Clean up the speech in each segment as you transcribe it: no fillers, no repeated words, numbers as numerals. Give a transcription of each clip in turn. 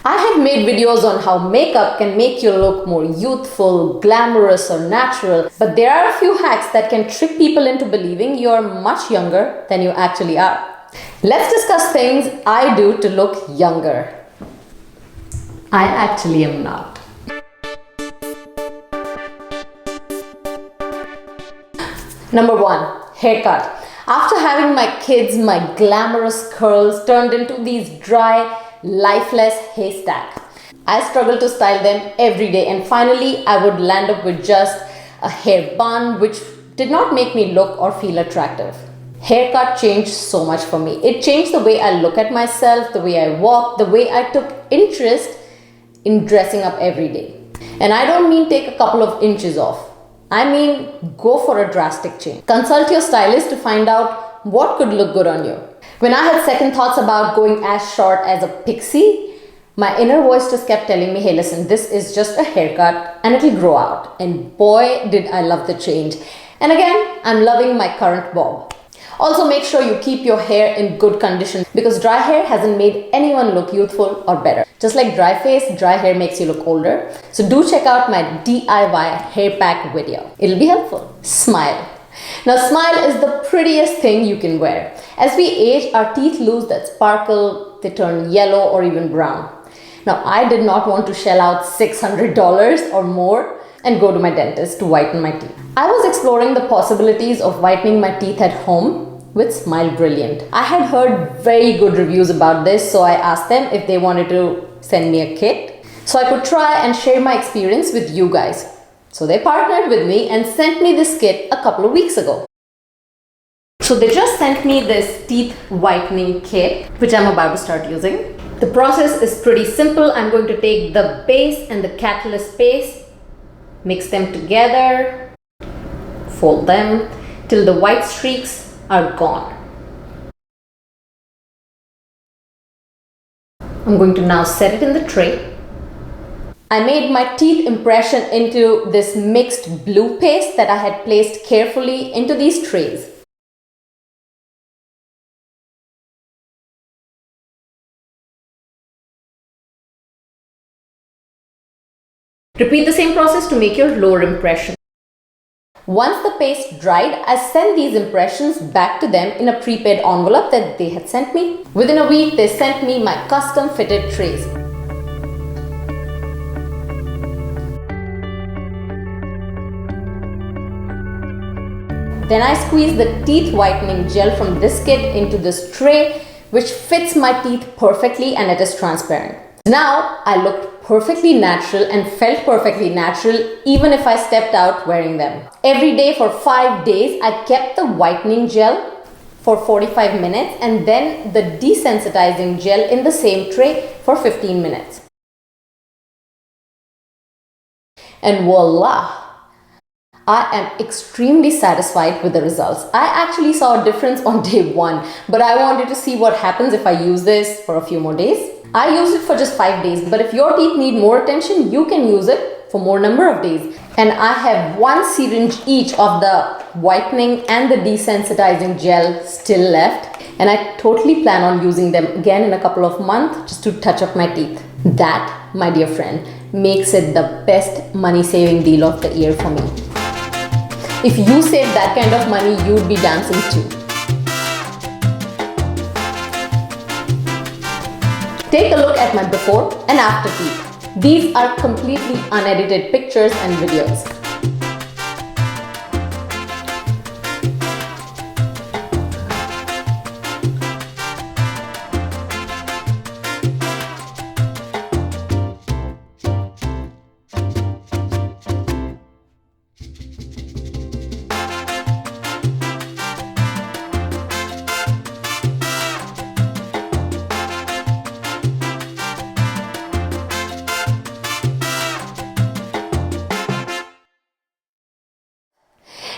I have made videos on how makeup can make you look more youthful, glamorous, or natural, but there are a few hacks that can trick people into believing you're much younger than you actually are. Let's discuss things I do to look younger. I actually am not. Number 1, haircut. After having my kids, my glamorous curls turned into these dry, lifeless haystack. I struggled to style them every day, and finally I would land up with just a hair bun which did not make me look or feel attractive. Haircut changed so much for me. It changed the way I look at myself, the way I walk, the way I took interest in dressing up every day. And I don't mean take a couple of inches off. I mean go for a drastic change. Consult your stylist to find out what could look good on you. When I had second thoughts about going as short as a pixie, my inner voice just kept telling me, hey listen, this is just a haircut and it'll grow out. And boy did I love the change. And again, I'm loving my current bob. Also make sure you keep your hair in good condition because dry hair hasn't made anyone look youthful or better. Just like dry face, dry hair makes you look older. So do check out my DIY hair pack video. It'll be helpful. Smile. Now smile is the prettiest thing you can wear. As we age, our teeth lose that sparkle, they turn yellow or even brown. Now I did not want to shell out $600 or more and go to my dentist to whiten my teeth. I was exploring the possibilities of whitening my teeth at home with Smile Brilliant. I had heard very good reviews about this, so I asked them if they wanted to send me a kit so I could try and share my experience with you guys. So they partnered with me and sent me this kit a couple of weeks ago. So they just sent me this teeth whitening kit, which I'm about to start using. The process is pretty simple. I'm going to take the base and the catalyst paste, mix them together, fold them till the white streaks are gone. I'm going to now set it in the tray. I made my teeth impression into this mixed blue paste that I had placed carefully into these trays. Repeat the same process to make your lower impression. Once the paste dried, I sent these impressions back to them in a prepaid envelope that they had sent me. Within a week, they sent me my custom fitted trays. Then I squeezed the teeth whitening gel from this kit into this tray, which fits my teeth perfectly and it is transparent. Now I looked perfectly natural and felt perfectly natural even if I stepped out wearing them. Every day for 5 days, I kept the whitening gel for 45 minutes and then the desensitizing gel in the same tray for 15 minutes. And voila! I am extremely satisfied with the results. I actually saw a difference on day 1, but I wanted to see what happens if I use this for a few more days. I used it for just 5 days, but if your teeth need more attention, you can use it for more number of days. And I have 1 syringe each of the whitening and the desensitizing gel still left. And I totally plan on using them again in a couple of months just to touch up my teeth. That, my dear friend, makes it the best money saving deal of the year for me. If you save that kind of money, you'd be dancing too. Take a look at my before and after teeth. These are completely unedited pictures and videos.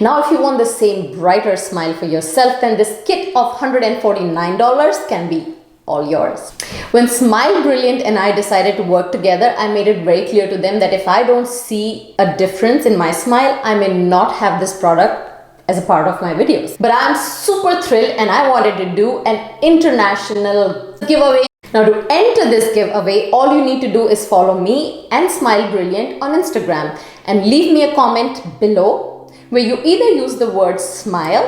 Now if you want the same brighter smile for yourself, then this kit of $149 can be all yours. When Smile Brilliant and I decided to work together, I made it very clear to them that if I don't see a difference in my smile, I may not have this product as a part of my videos. But I'm super thrilled and I wanted to do an international giveaway Now to enter this giveaway, all you need to do is follow me and Smile Brilliant on Instagram and leave me a comment below where you either use the word smile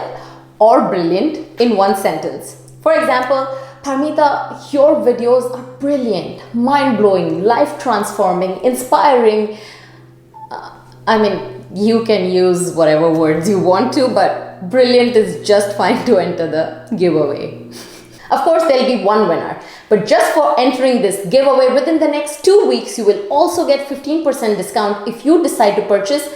or brilliant in one sentence. For example, Parmita, your videos are brilliant, mind-blowing, life-transforming, inspiring. You can use whatever words you want to, but brilliant is just fine to enter the giveaway. Of course, there'll be one winner, but just for entering this giveaway within the next 2 weeks, you will also get 15% discount if you decide to purchase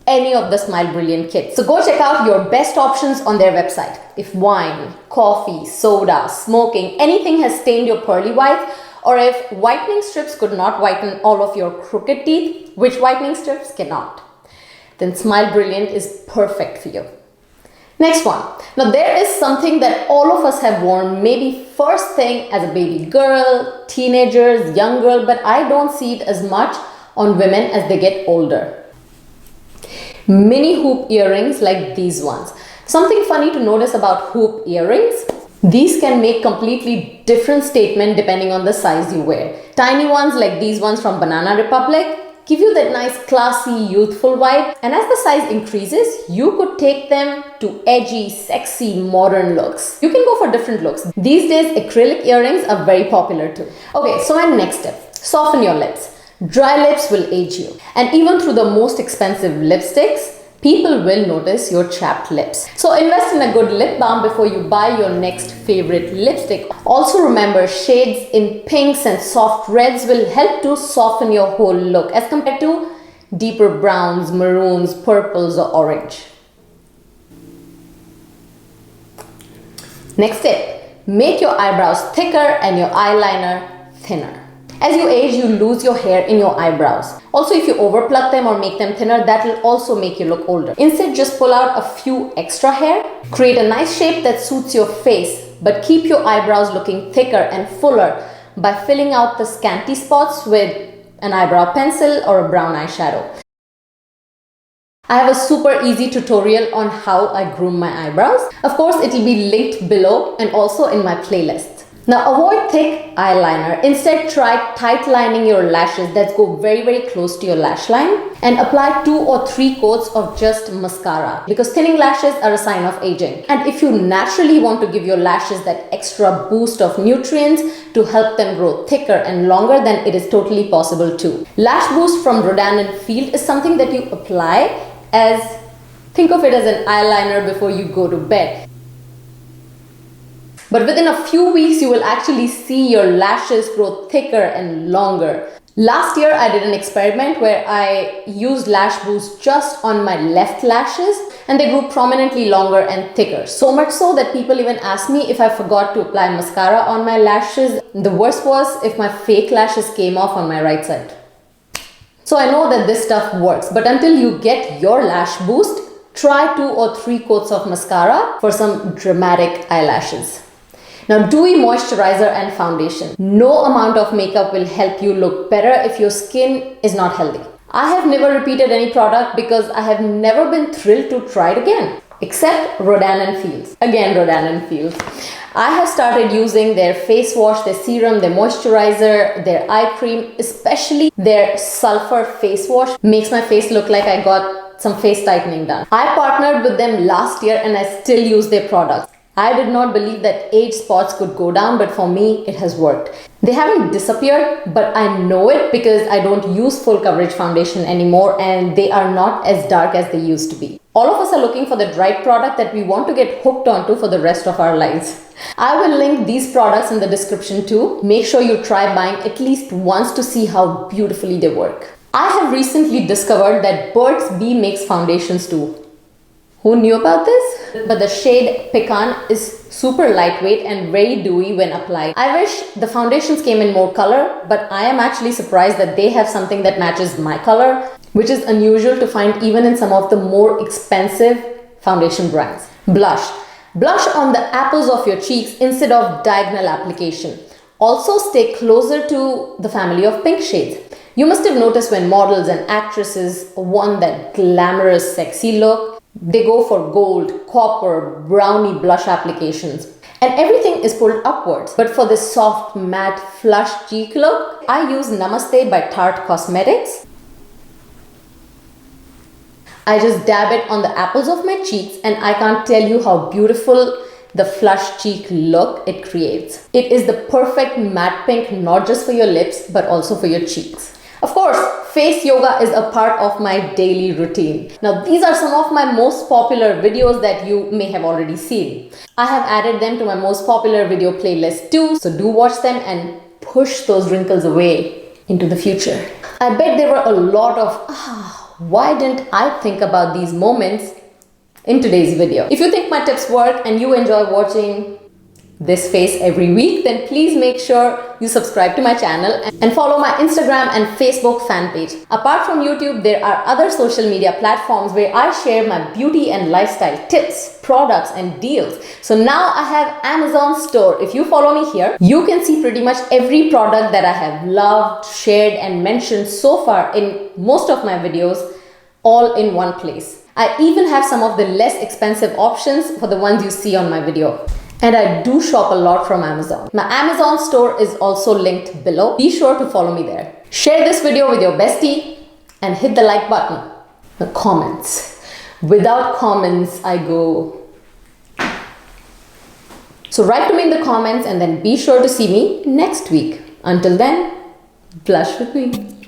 any of the Smile Brilliant kits. So go check out your best options on their website. If wine, coffee, soda, smoking, anything has stained your pearly white, or if whitening strips could not whiten all of your crooked teeth, which whitening strips cannot, then Smile Brilliant is perfect for you. Next one. Now there is something that all of us have worn maybe first thing as a baby girl, teenagers, young girl, but I don't see it as much on women as they get older. Mini hoop earrings like these ones. Something funny to notice about hoop earrings, these can make completely different statement depending on the size you wear. Tiny ones like these ones from Banana Republic give you that nice classy youthful vibe, and as the size increases you could take them to edgy, sexy, modern looks. You can go for different looks. These days acrylic earrings are very popular too. Okay, so my next tip, soften your lips. Dry lips will age you, and even through the most expensive lipsticks, people will notice your chapped lips. So invest in a good lip balm before you buy your next favorite lipstick. Also remember, shades in pinks and soft reds will help to soften your whole look as compared to deeper browns, maroons, purples or orange. Next tip, make your eyebrows thicker and your eyeliner thinner. As you age, you lose your hair in your eyebrows. Also, if you overpluck them or make them thinner, that will also make you look older. Instead, just pull out a few extra hair, create a nice shape that suits your face, but keep your eyebrows looking thicker and fuller by filling out the scanty spots with an eyebrow pencil or a brown eyeshadow. I have a super easy tutorial on how I groom my eyebrows. Of course, it will be linked below and also in my playlist. Now avoid thick eyeliner. Instead, try tight lining your lashes that go very close to your lash line, and apply 2 or 3 coats of just mascara, because thinning lashes are a sign of aging. And if you naturally want to give your lashes that extra boost of nutrients to help them grow thicker and longer, then it is totally possible too. Lash Boost from Rodan & Field is something that you apply as, think of it as an eyeliner before you go to bed. But within a few weeks, you will actually see your lashes grow thicker and longer. Last year, I did an experiment where I used Lash Boost just on my left lashes, and they grew prominently longer and thicker. So much so that people even asked me if I forgot to apply mascara on my lashes. The worst was if my fake lashes came off on my right side. So I know that this stuff works, but until you get your Lash Boost, try 2 or 3 coats of mascara for some dramatic eyelashes. Now, dewy moisturizer and foundation. No amount of makeup will help you look better if your skin is not healthy. I have never repeated any product because I have never been thrilled to try it again, except Rodan & Fields. Again, Rodan & Fields. I have started using their face wash, their serum, their moisturizer, their eye cream, especially their sulfur face wash. Makes my face look like I got some face tightening done. I partnered with them last year and I still use their products. I did not believe that age spots could go down, but for me, it has worked. They haven't disappeared, but I know it because I don't use full coverage foundation anymore, and they are not as dark as they used to be. All of us are looking for the right product that we want to get hooked onto for the rest of our lives. I will link these products in the description too. Make sure you try buying at least once to see how beautifully they work. I have recently discovered that Burt's Bee makes foundations too. Who knew about this? But the shade Pecan is super lightweight and very dewy when applied. I wish the foundations came in more color, but I am actually surprised that they have something that matches my color, which is unusual to find even in some of the more expensive foundation brands. Blush. Blush on the apples of your cheeks instead of diagonal application. Also stay closer to the family of pink shades. You must have noticed when models and actresses want that glamorous, sexy look, they go for gold, copper, brownie blush applications. and everything is pulled upwards. But for this soft, matte, flush cheek look, I use Namaste by Tarte Cosmetics. I just dab it on the apples of my cheeks and I can't tell you how beautiful the flush cheek look it creates. It is the perfect matte pink, not just for your lips, but also for your cheeks. Of course, face yoga is a part of my daily routine. Now, these are some of my most popular videos that you may have already seen. I have added them to my most popular video playlist too, so do watch them and push those wrinkles away into the future. I bet there were a lot of, why didn't I think about these moments in today's video? If you think my tips work and you enjoy watching this face every week, then please make sure you subscribe to my channel and follow my Instagram and Facebook fan page. Apart from YouTube, there are other social media platforms where I share my beauty and lifestyle tips, products and deals. So now I have Amazon store. If you follow me here, you can see pretty much every product that I have loved, shared and mentioned so far in most of my videos, all in one place. I even have some of the less expensive options for the ones you see on my video. And I do shop a lot from Amazon. My Amazon store is also linked below. Be sure to follow me there. Share this video with your bestie and hit the like button. The comments. Without comments, I go. So write to me in the comments and then be sure to see me next week. Until then, blush with me.